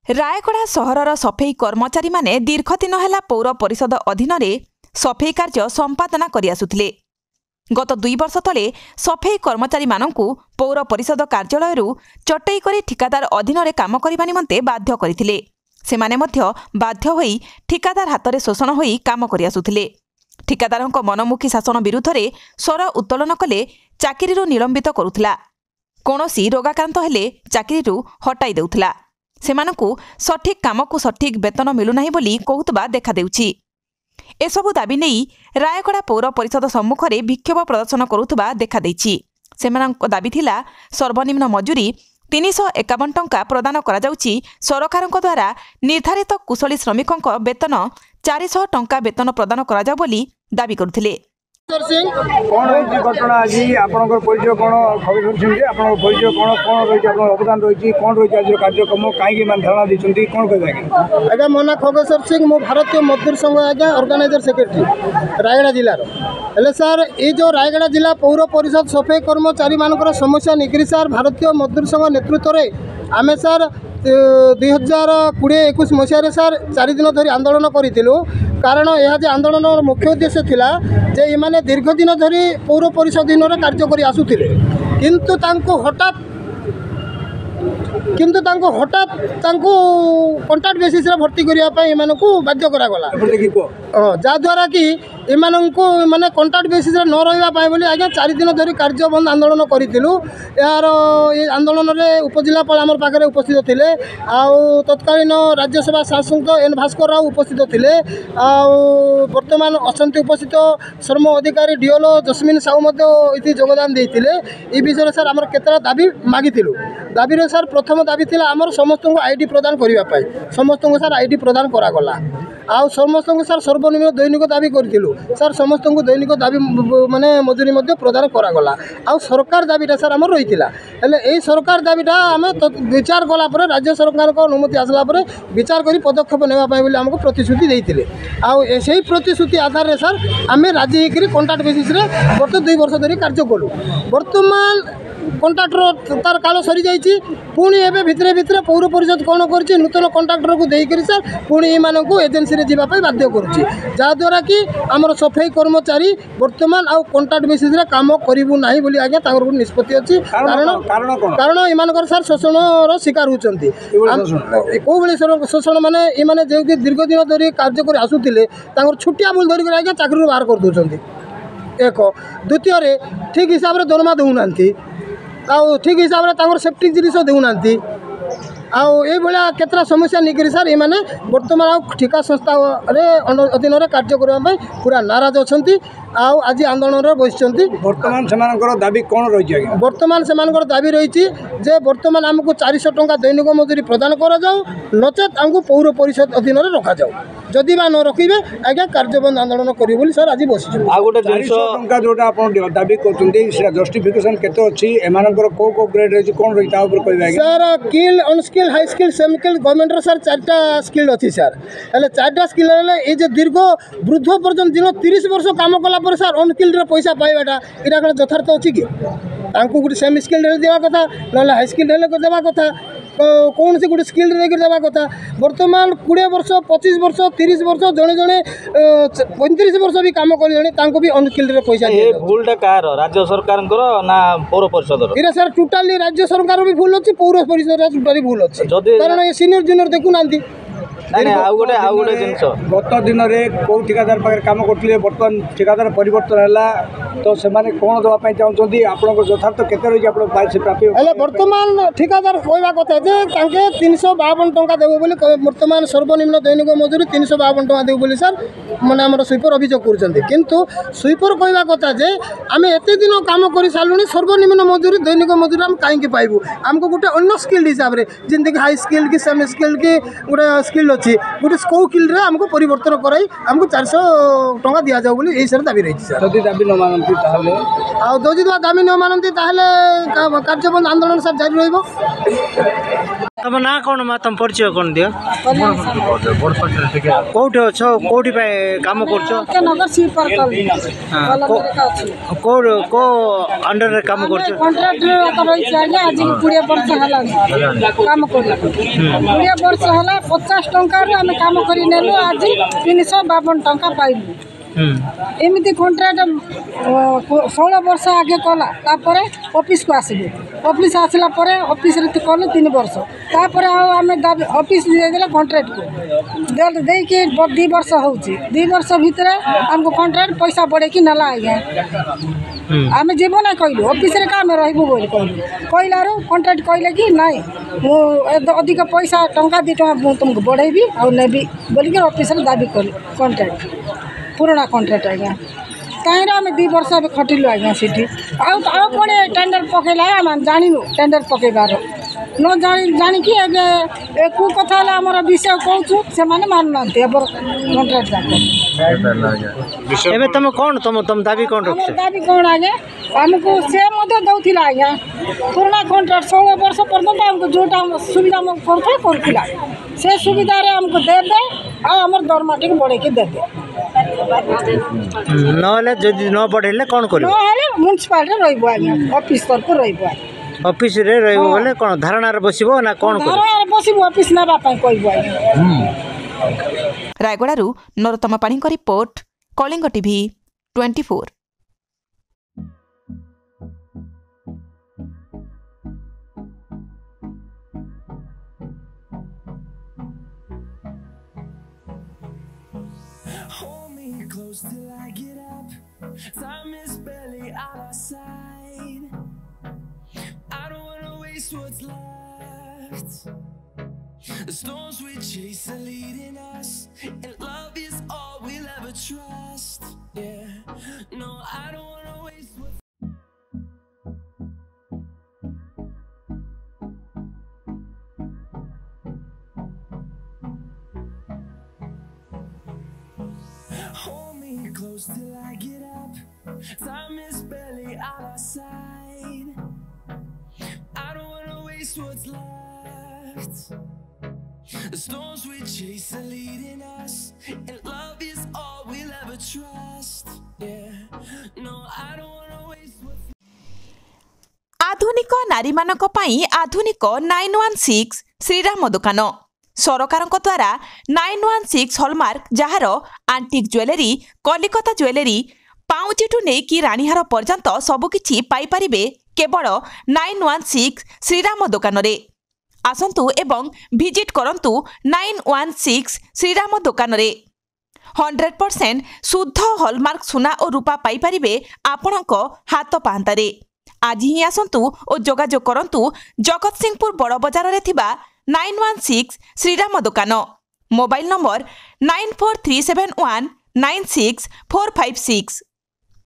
रायगड़ा सहरर सफेई कर्मचारी माने दीर्घ दिन है पौर परिषद अधीन सफेई कार्य संपादना करिआसुथिले। गत 2 वर्ष तले सफेई कर्मचारी मानंकु पौर परिषद कार्यालय चटई करी ठिकादार अधीन काम करने निमंते बाध्य करथिले। सेमाने मध्य बाध्य होई ठिकादार हाथ में शोषण होई काम करिआसुथिले। ठिकादारक मनमुखी शासन विरुद्ध में स्वर उत्तोलन कले चाकरी निलंबित करुथिला। कोनोसी रोगाक्रांत हेले चाकरी हटाई देउथिला। सेमानंकु सठिक काम को सठिक वेतन मिलुनाही बोली कहुतबा देखा देउछि। एसबु दाबी नहीं रायगड़ा पौर परिषद सम्मुख में विक्षोभ प्रदर्शन करुतबा देखा देइछि। सेमानंक दाबी थिला सर्वनिम्न मजूरी 351 टंका प्रदान करा जाउछि। सरकारक द्वारा निर्धारित कुशली श्रमिकक वेतन 400 टंका वेतन प्रदान करा जाउ बोली दाबी करुथिले। कौन घटना आज आपंकर परिचय कौन खबर परिचय कौन कौन रही अवदान रही कौन रही आज कार्यक्रम कहीं धारणा देखते कौन कह आज्ञा मो ना खगेश्वर सिंह मो भारतीय मजदूर संघ आज्ञा ऑर्गेनाइजर सेक्रेटरी रायगड़ा जिलार हेले सार ये जो रायगड़ा जिला पौर परिषद सफाई कर्मचारी मानकर समस्या निकरी सार भारतीय मजदूर संघ नेतृत्व में आमे सार 2020-21 मसीह सार 4 दिन धरी आंदोलन करूँ। कारण यह जे आंदोलन मुख्य उद्देश्य थिला जे इमाने दीर्घ दिन धरी पौर परिषद अधीन कार्य कर आसुथिले किंतु हठात कंट्राक्ट बेसिस रे भर्ती करने बाध्य करागला जहाद्वारा कि इमानंकु माने कंट्राक्ट बेसिस रे न रहिबा बोली आज्ञा 4 दिन धरी कार्य बंद आंदोलन करूँ। यार ये आंदोलन में उपजिलापाल आम पाखे उपस्थित थिले आउ तत्कालीन राज्यसभा सांसद एन भास्कर राव उपस्थित थिले आउ वर्तमान असंति उपस्थित श्रम अधिकारी डीओलो जस्मिन साहू इति योगदान देइतिले। ई विषय सर आमर केतरा दाबी मागिथिलु। दाबी रे सर प्रथम दाबी थिला आमर समस्त को आईडी प्रदान करिवा पाई समस्त को सर आईडी प्रदान करा गला आउ समस्त को सर सर्वनिम्न दैनिक दाबी करिथिलु। सर समस्त को दैनिक दाबी माने मजूरी मध्य प्रदान करा गला आउ सरकार दाबीटा सर आमर रहिथिला। हेले एई सरकार दाबीटा आमे विचार गला परे राज्य सरकार को अनुमति आसला परे विचार करी पदक्षेप नेबा पाई बोली हमको प्रतिश्रुति देइथिले आउ एई प्रतिश्रुति आधार रे सर आमे राजी हेकरी कॉन्ट्रैक्ट बेसिस रे गत 2 वर्ष धरी कार्य कलु। वर्तमान कॉन्ट्रैक्टर तार काल सरी जाइए पुणी एवं भितरे भितरे पौर परिषद कौन कर नूतन कॉन्ट्रैक्टर को देकर सर पुणी एमानकु एजेंसी रे जीवा बाध्य करुच्ची जहाद्वारा कि आमर सफाई कर्मचारी वर्तमान आउ कॉन्ट्रैक्ट बेसिस रे काम करिबु नाही बोली आज्ञा तांकर निष्पत्ति अछि। कारण एमानकर सर शोषण शिकार होचंती को बळे शोषण माने एमाने जे दीर्घ दिन धरी कार्य कर आसुतिले तांकर छुटिया बोल धरि आज्ञा चाकरी बाहर कर दोचंती। एक द्वितीय रे ठीक हिसाब रे दरमा दउनांती आउ ठीक हिसाब से सेफ्टी जिनिस देना आउ ये भाया केतरा समस्या निकरी सर ये बर्तमान आउ ठिका संस्था अधीन कार्य करने पूरा नाराज अच्छा आउ आज आंदोलन बसि बर्तमान से दाबी कौन रही बर्तमान से दाबी रही जे बर्तमान आमको 400 टंका दैनिक मजूरी प्रदान करा जाऊ नचेत आमको पौर परिषद अधीन रखा जाऊ जदि बा न रखिबे आज्ञा कार्यबंद आंदोलन करी बोली सर आज बसि टंका जोटा आप दाबी कर जस्टिफिकेशन केते अछि एमानकर को ग्रेड रही कौन रही ता ऊपर कहबे sir skill unskill high skill semi skill government sir 4टा स्किल अच्छी सर हेले 4टा स्किल ये जो दीर्घ वृद्ध पर्यटन दिन 30 वर्ष काम कला पर सर अनस्किल रे पैसा पाइबाटा इरा कौन यथार्थ अच्छी कि तांको गोटे सेमी स्किल देवा कथा ना हाई स्किल देवा कथा कौन से गोटे स्किल देवा कथा। वर्तमान 20 वर्ष 25 वर्ष 30 वर्ष जड़े जड़े 35 वर्ष भी काम कर भी अनस्किल पैसा भूलटा कार राज्य सरकार ना पौर परिषद इरा सर टोटाली राज्य सरकार भी भूल अच्छी पौर परिषद टोटाली भूल अच्छी कारण ये सीनियर जूनियर देखुना गत दिन में कौ ठिकादार पाखे कम करते बर्तमान ठिकादार परिवर्तन है तो से कौन देवाई चाहते आप यथार्थ केते रही प्राप्ति बर्तमान ठिकादार कहवा कथा जे 352 टंका देव बोली बर्तमान सर्वनिम्न दैनिक मजूरी 352 टंका देव बोली सर मैंने आम स्वीपर अभियोग करूँ स्वीपर कहवा कथा जे आम एत दिन कम कर सारूँ सर्वनिम्न मजूरी दैनिक मजूरी आम कहीं पाइबू आमको गोटे अन्य स्किल हिसाब से जमीक हाई स्किल कि सेमी स्किल कि गोटे स्किल अच्छी गोटे स्किल रे हमको परिवर्तन कराई हमको 400 टंका दि जाऊ बोली यही सर दाबी रही सर जदि दाबी न मानती दाबी न मानती कार्यबंद आंदोलन सर जारी रही। तुम ना कौन माँ तुम परिचय कौन दियो कौटे अच्छो कौटी काम कर को अंडर रे काम कर कॉन्ट्रैक्टर रही आज 20 वर्ष काम कर 20 वर्ष है 50 टंका आम काम कर आज 352 टंका पाइलु एमती कॉन्ट्रैक्ट 16 वर्ष आगे कला तापर ऑफिस को आसलु ऑफिस आसला ऑफिस रे कलु 3 वर्ष तापर आम ऑफिस देदेला कॉन्ट्रैक्ट को देके 2 वर्ष होची 2 वर्ष भितर हमको कॉन्ट्रैक्ट पैसा बढ़े कि नला आज्ञा आम जीव ना कहलु ऑफिस रे काम रहबु बोल कहलु कहलारू कॉन्ट्रैक्ट कहले कि नाई मु अधिक पैसा टंका 2 टंका तुमको बढ़ेबी और नेबी बोलिक ऑफिस रे दाबी कलु कॉन्ट्रैक्ट पुराना कॉन्ट्रैक्ट आज्ञा कहीं आम 2 वर्ष खटिलु आज्ञा सीठी पुणी टेंडर पकेला आम जानू टेंडर पकेबार न जानिकी कौ कथा आमर विषय कहूँ से मानुना कॉन्ट्रैक्ट जाक तुम कौन तुम दाबी कौन रख दाबी कौन आज्ञा आमको से दौला आज्ञा पुराना कॉन्ट्रैक्ट 16 वर्ष पर्यंत आमको जोटा सुविधा करूला से सुविधा आमको देवे आम दरमा टे बढ़े देवे जदि न बढ़ेले कौन कर म्यूनिसिपालिटी रही आज्ञा ऑफिस तरफ रही ऑफिस रे रहिबो बोले कोन धारणा रे बसिबो ना कोन कर धारणा रे बसिबो ऑफिस नेबा पई कहबो रायगड़ारू नरोत्तम पाणी को report Kalinga TV 24। Hold me close till I get up. Time is barely on our side. I don't wanna waste what's left. The storms we chase are leading us, and love is all we'll ever trust. Yeah, no, I don't wanna waste what's Hold me close till I get up. Time is barely on our side. I don't wanna waste what's left. The storms we chase are leading us, and love is all we'll ever trust. Yeah, no, I don't wanna waste what's आधुनिक नारी मानक पई आधुनिक 916 श्रीराम दुकान सरकार द्वारा 916 hallmark jar आंटिक jewellery Kolkata jewellery पाउचिठू नहीं राणीहार पर्यंत सबकिछि पाइपारिबे केवल 916 श्रीराम दुकान रे आसंतु एवं विजिट करंतु 916 श्रीराम दुकान रे 100% शुद्ध हॉलमार्क सुना और रूपा पाइपारिबे आपणक हाथ पाहांतारे आज ही आसंतु और जोगाजोग करंतु जगत सिंहपुर बड़ बजार रे थिबा 916 श्रीराम दुकान मोबाइल नंबर 9437196456।